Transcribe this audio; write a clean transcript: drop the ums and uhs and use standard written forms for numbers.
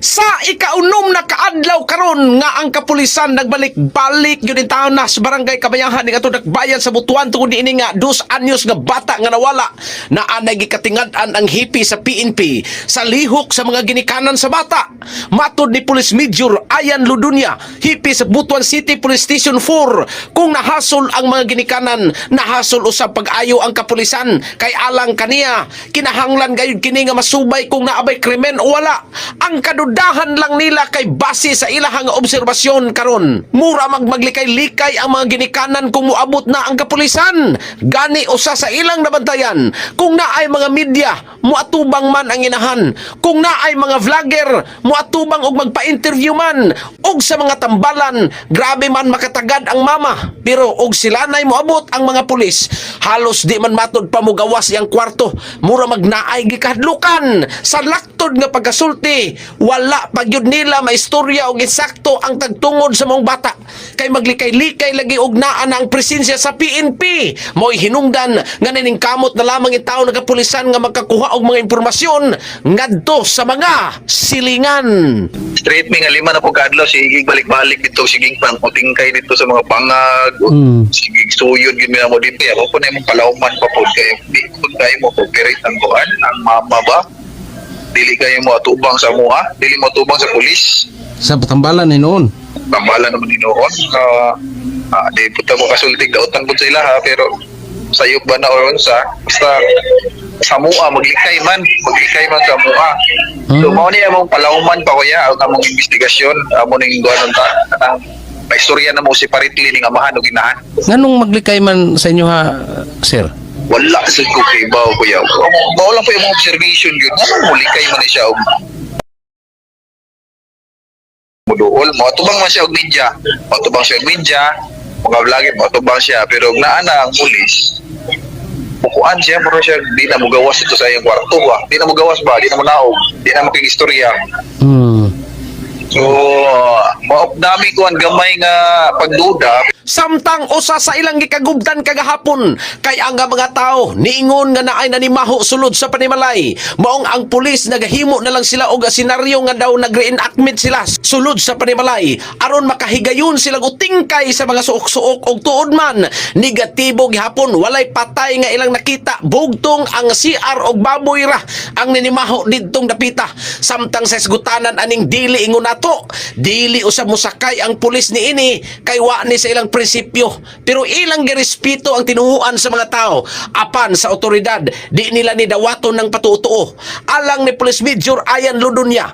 Sa ikaunom na kaadlaw karon nga ang kapulisan nagbalik-balik yun in taon na sa barangay Kabayahan ni atong nagbayan sa Butuan tungod niini nga 2 anyos nga bata nga nawala na anay gikatingad-an ang hipi sa PNP sa lihok sa mga ginikanan sa bata. Matod ni Police Major Ayan Ludunya, hipi sa Butuan City Police Station 4, kung nahasol ang mga ginikanan, nahasol usab pag-ayo ang kapulisan kay alang kaniya kinahanglan gayud kini nga masubay kung naabay krimen o wala. Ang kadudahan lang nila kay base sa ilahang obserbasyon karon. Mura maglikay-likay ang mga ginikanan kung muabot na ang kapulisan. Gani usa sa ilang nabantayan. Kung naay mga media, muatubang man ang inahan. Kung naay mga vlogger, muatubang og magpa-interview man. Og sa mga tambalan, grabe man makatagad ang mama. Pero og sila nay moabot ang mga pulis. Halos di man matod pa mugawas yang kwarto. Mura magnaay gikadlukan. Sa laktod nga pagkasulti, wala pagyud nila maistorya og eksakto ang tagtungod sa mong bata. Kay maglikay-likay lagi og naa na ang presensya sa PNP. Mo'y hinungdan nga naningkamot na lamang itaw nagapulisan nga magkakuha og mga impormasyon ngadto sa mga silingan. Straight me nga lima na po kadlaw, sige balik-balik dito, sige pangkutingkay dito sa mga bangag, sige suyod yun mo dito. Ako po na yung palauman pa po kayo. Di po kayo mo operate ang kuhan, ang mama ba? Dili kayo mo atubang sa muha, dili mo atubang sa pulis. Sa tambalan ni noon. Tambala naman ni noon. Di po mo kasultig dautan po sila ha, pero sayop ba na oron sa basta sa muha, maglikay man sa muha. So mao ni among palauman pa kuya ang among investigasyon, amo ning duanon ta ang paistorya na mo separately ning amahan ug inahan. Nganong maglikay man sa inyo ha, sir? Wala sa ko kay bawo kuya. Mao lang po yung mga observation yun. Ano mo likay man siya og muduol, matubang man siya og media. Matubang siya og media, mga vlogger matubang siya pero naa na ang pulis. Bukuan siya, pero siya di na mo gawas ito sa iyang kwarto ba. Di na mo gawas ba, di na mo naog, di na makigistorya. So, dami ko ang gamay nga pagduda. Samtang usa sa ilang gikagubtan kagahapon kay ang mga tao niingon nga naay nanimaho sulod sa panimalay. Maong ang pulis nagahimo na lang sila og senaryo nga daw nag-reenactment sila sulod sa panimalay aron makahigayon sila og tingkay sa mga suok-suok og tuod man. Negatibo gihapon, walay patay nga ilang nakita. Bugtong ang CR og baboy ra ang ninimaho didtong dapita. Samtang sa isgutanan aning dili ingon nato, dili usab mosakay ang pulis niini kay wa ni sa ilang prinsipyo, pero ilang girespeto ang tinuhuan sa mga tao apan sa otoridad di nila ni dawaton ng patutuo. Alang ni Police Major Ayan Ludunya,